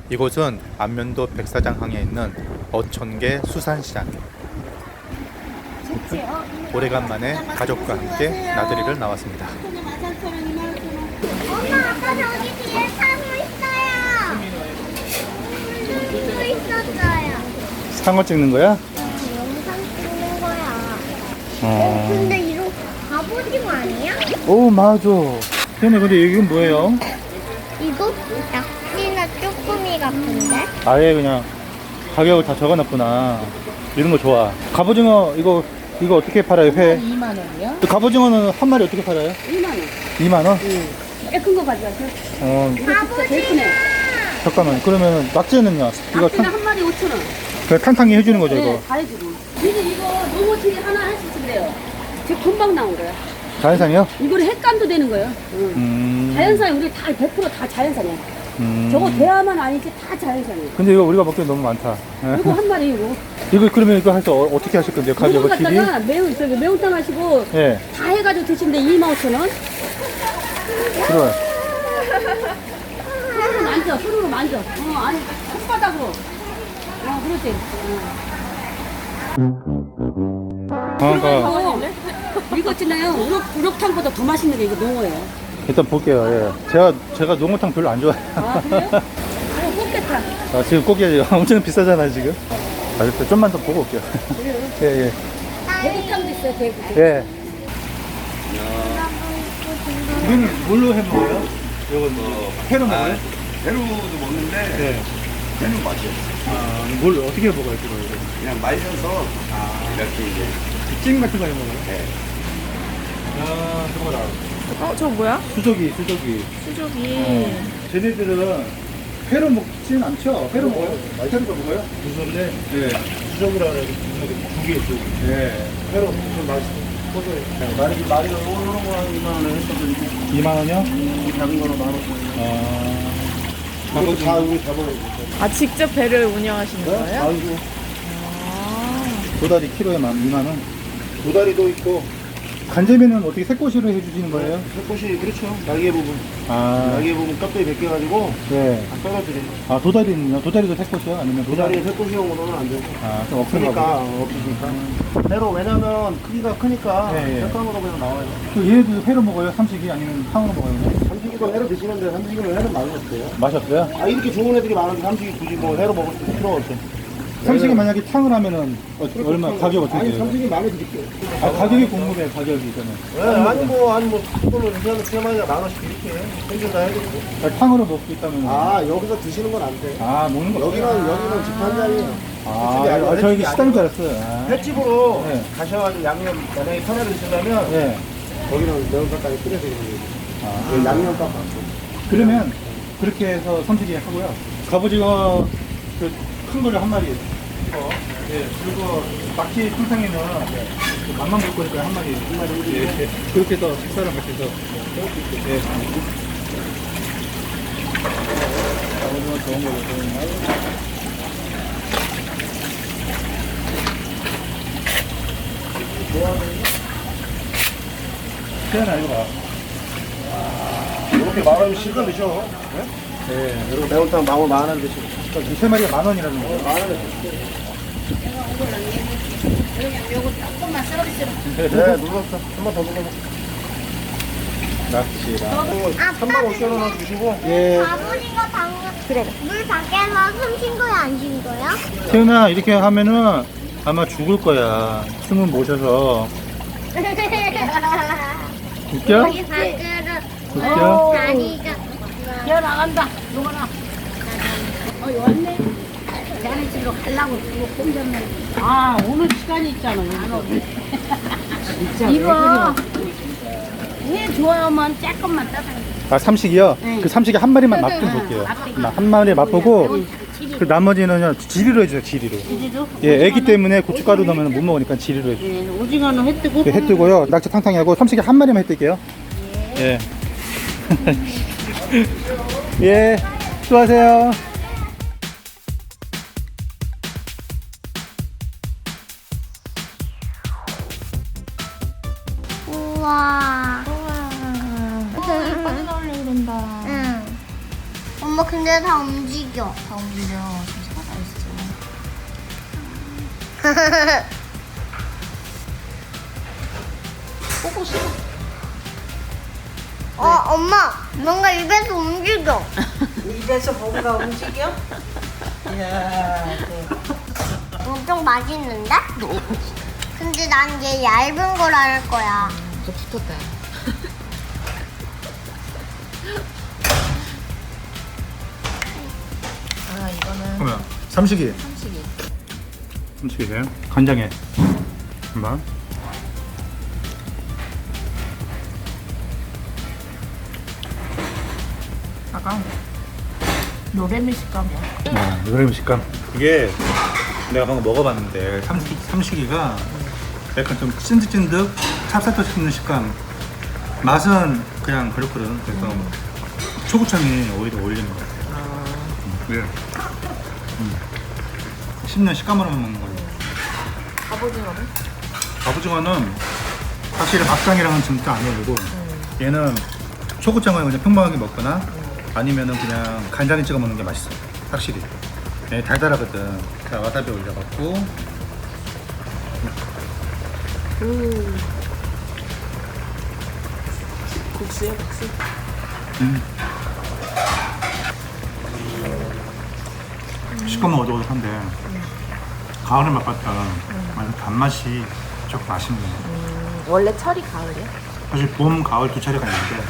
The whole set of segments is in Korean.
이곳은 안면도 백사장항에 있는 어촌계 수산시장. 오래간만에 가족과 함께 나들이를 나왔습니다. 엄마, 아까 저기 뒤에 상어 있어요. 상어 있었어요. 상어 찍는 거야? 영상 찍는 거야. 근데 이거 갑오징어 아니야? 오, 맞아. 근데 이건 뭐예요? 이거 낙지나 쪼꾸미 같은데? 아예 그냥 가격을 다 적어놨구나. 이런 거 좋아. 갑오징어 이거 어떻게 팔아요? 회? 2만 원이요? 갑오징어는 한 마리 어떻게 팔아요? 2만 원. 2만 원? 큰 거 가져가세요. 이거 진짜 제일 크네. 잠깐만. 그러면 낙지는요? 이거 낙지는 한 마리 5천 원. 그냥 탕탕이 해주는 거죠, 네, 이거? 다 해주고. 근데 이거 농어치기 하나 할 수 있는데요. 지금 금방 나온 거야. 자연산이요? 이거는 횟감도 되는 거예요. 자연산이 우리 다 100% 다 자연산이야. 저거 대하만 아니지 다 자연산이에요. 근데 이거 우리가 먹기엔 너무 많다. 이거 한 마리 이거. 이거 그러면 이거 해서 어떻게 하실 건데요? 이거 가격을 팁이? 갖다가 매운탕 하시고 예. 다 해가지고 드시는데 25,000원. 그래. 손으로 만져. 아니 손바닥으로. 그렇지. 그러니까 이거 있잖아요. 우럭탕보다 더 맛있는 게 이거 농어예요. 일단 볼게요. 예. 제가 농어탕 별로 안 좋아해요. 아, 그래요? 꽃게탕. 아, 지금 고기 엄청 비싸잖아요, 지금. 알겠어요. 좀만 더 보고 올게요. 예. 대구탕도 있어요, 대구. 예. 이거는 뭘로 해 먹어요? 이건 회로 먹어요? 회로도 먹는데 네. 회는 맛이 없어. 아, 뭘 어떻게 먹어요, 그거? 그냥 말려서 이렇게 이제 찜 같은 거 해 먹어요? 네. 아, 저거다. 저거 뭐야? 수조기. 수족이. 쟤네들은 회로 먹진 않죠? 회로 먹어요? 말타리도 먹어요? 무서운데? 네. 수족이라 그래서 두개 두. 네. 회로 좀 맛있어. 말이 오는 거 2만 원에 했거든요. 2만 원이요? 이 작은 거로 15,000원. 아. 이것도 다 우리 잡아요. 아, 직접 배를 운영하시는 거예요? 아이고. 도다리 키로에 2만 원. 도다리도 있고 간제비는 어떻게 새꼬시로 해주시는 거예요? 새꽃이 그렇죠. 날개 부분. 아. 날개 부분 껍데기 벗겨가지고 네. 다 썰어드려요. 아, 도다리는요? 도다리도 새꼬시요? 아니면 도다리 새꽃이용으로는 안 되고. 아, 좀 크니까 없으니까. 없으니까. 회로 왜냐면 크기가 크니까 네, 예. 색감으로 그냥 나와요. 그 얘네도 회로 먹어요? 삼식이? 아니면 탕으로 먹어요? 그냥? 삼식이도 회로 드시는데 삼식이는 회는 맛이 없어요. 맛이 없어요? 아 이렇게 좋은 애들이 많은데 삼식이 굳이 뭐 회로 먹을 필요가 없어. 삼식이 만약에 탕을 하면은 얼마, 가격 어떻게 아니 돼요? 삼식이 마음에 드릴게요. 아, 가격이 궁금해, 가격이 이거는. 네, 아니 뭐 이거는 세 마리가 10,000원씩 이렇게 평균 다 해드리고. 아, 탕으로 먹고 있다면. 아 여기서 드시는 건 안 돼. 아, 먹는 거 여기는 집한자리예요. 아, 저 여기 식당인 줄 알았어요. 아. 횟집으로 네. 가셔가지고 양념 만약에 편하게 드시려면 네. 거기는 매운탕까지 끓여드리는 거예요. 아. 여기 양념 딱 받고. 그러면 그렇게 해서 삼식이 하고요. 갑오징어 그 큰 거를 한 마리. 예. 그리고 낙지 탕탕이는 그 맛만 볼 거니까 한 마리. 예. 그렇게 해서 식사랑 같이 해서. 예. 갑오징어 좋은 걸로 좋은 태연아 이거 봐. 이렇게 10,000원 실컷 드셔. 네. 그리고 매운탕 만원 드시고. 이 세 마리가 10,000원이라는 거. 10,000원에 드실게요. 요거 조금만 서비스로. 네, 눌렀어. 한 번 더 눌러봐. 낙지랑. 35,000원 주시고. 예. 갑오징어 방금 물 밖에서 숨 쉰 거야, 안 쉰 거야? 태연아 이렇게 하면은 아마 죽을 거야. 숨을 못 쉬어서. 웃겨? 여기 밖으로 웃겨? 다리가 기어 나간다. 요거나. 왔네. 자네 집으로 가려고 이거 꼼잡네. 아, 오늘 시간이 있잖아. 이거 회 좋아하면 조금만 따서. 아, 삼식이요? 네. 그 삼식이 한 마리만 맛 좀 볼게요. 한 마리 맛보고, 그 나머지는 지리로 해주세요, 지리로. 예, 애기 때문에 고춧가루 넣으면 못 먹으니까 지리로 해주세요. 네, 오징어는 회 뜨고. 해 뜨고요. 낙지 탕탕이 하고, 삼식이 한 마리만 해 뜰게요. 예. 예, 수고하세요. 우와. 빨리 나오려고 그런다. 응. 엄마 근데 다 움직여. 다 움직여. 진짜 살아있어. 보고 싶어. 엄마, 뭔가 입에서 움직여. 입에서 뭔가 움직여? 이야, 엄청 맛있는데? 근데 난 얘 얇은 걸 할 거야. 저 붙었다. 아, 이거는 그러면 삼식이. 삼식이. 삼식이세요? 간장에. 한번. 약간 노래미 식감이야. 노래미 식감. 이게 내가 방금 먹어봤는데 삼식이가 약간 좀 찐득찐득 찹쌀떡 씹는 식감. 맛은 그냥 그렇거든. 그래서 초고추장이 오히려 어울리는 것 같아. 네. 씹는 식감으로만 먹는 거예요. 갑오징어는? 갑오징어는 확실히 밥상이랑은 진짜 안 어울리고 얘는 초고추장을 그냥 평범하게 먹거나 아니면은 그냥 간장에 찍어 먹는 게 맛있어. 확실히. 얘 달달하거든. 자, 와사비 올려갖고 국수야, 국수. 식감은 어둑어둑한데 가을을 맛봤다. 완전 단맛이 좀 맛있네. 원래 철이 가을이야? 사실 봄, 가을 두 차례가 있는데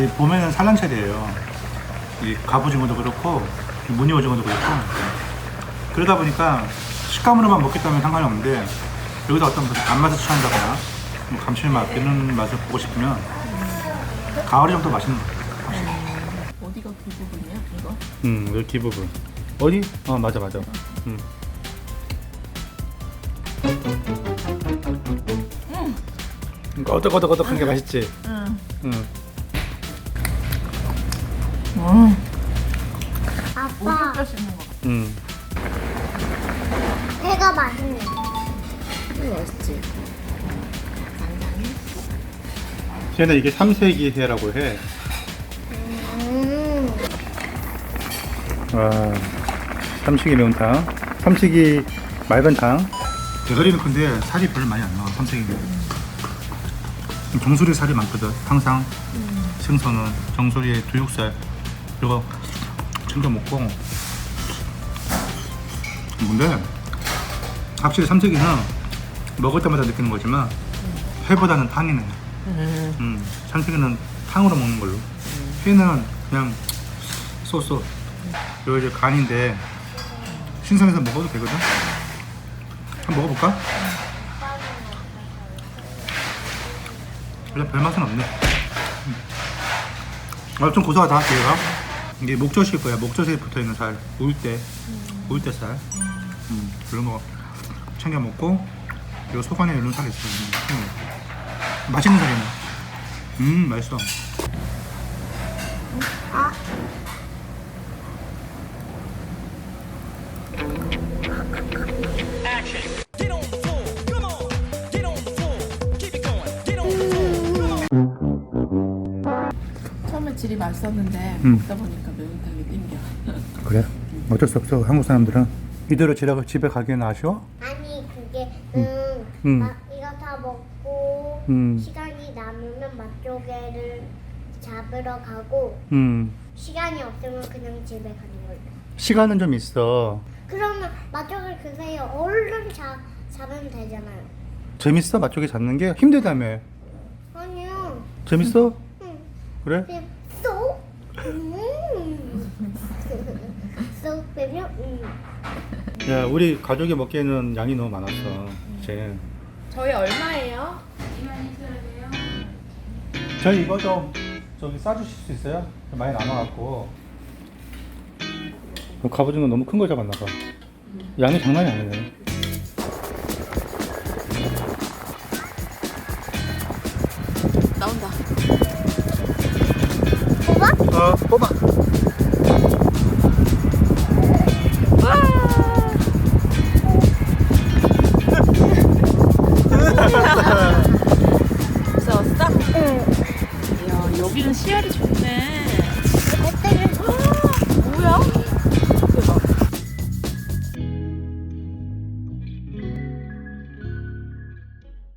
이 봄에는 산란철이에요. 이 갑오징어도 그렇고 이 무늬오징어도 그렇고 그러다 보니까 식감으로만 먹겠다면 상관이 없는데 여기다 어떤 무슨 단맛을 취한다거나 뭐 감칠맛 이런 맛을 보고 싶으면 가을이 좀 더 맛있는 것 같아요. 어디가 그 부분이야, 이거? 여기 부분 어디? 맞아 그러니까 어덕어덕어덕한 게 맛있지? 아빠, 오줌 씹는 거. 회가 맛있네. 이거 맛있지? 간장이? 쟤는 이게 삼색이 회라고 해. 와, 삼식이 매운탕, 삼식이 맑은탕. 대가리는 근데 살이 별로 많이 안 나와. 삼색이는 정수리 살이 많거든. 항상 생선은 정수리에 두육살 이거 챙겨 먹고. 근데 확실히 삼색이는 먹을 때마다 느끼는 거지만 회보다는 탕이네. 삼색이는 탕으로 먹는 걸로. 회는 그냥 쏘쏘. 이거 이제 간인데 신선해서 먹어도 되거든. 한번 먹어볼까? 원래 별 맛은 없네. 좀 고소하다 얘가. 이게 목젖일 거야. 목젖에 붙어있는 살, 우유대 살. 그런 거 챙겨 먹고 그리고 속 안에 이런 살이 있어요. 맛있는 살이네. 맛있어. 처음에 질이 맛있었는데 먹다 보니까 매운탕이 땡겨. 그래? 어쩔 수 없어. 한국 사람들은 이대로 집에 가기에는 아쉬워? 아니, 그게, 음. 이거 다 먹고, 시간이 남으면 맛조개를 잡으러 가고, 시간이 없으면 그냥 집에 가는 걸로. 시간은 좀 있어. 그러면 맛조개 그 사이에 얼른 잡으면 되잖아요. 재밌어? 맛조개 잡는 게 힘들다며. 아니요. 재밌어? 응. 그래? 그냥 쏙. 쏙 빼면 야, 우리 가족이 먹기에는 양이 너무 많았어. 이제 저희 얼마예요? 저희 이거 좀 저기 싸주실 수 있어요? 많이 남아갖고. 갑오징어 너무 큰 거 잡았나 봐. 양이 장난이 아니네.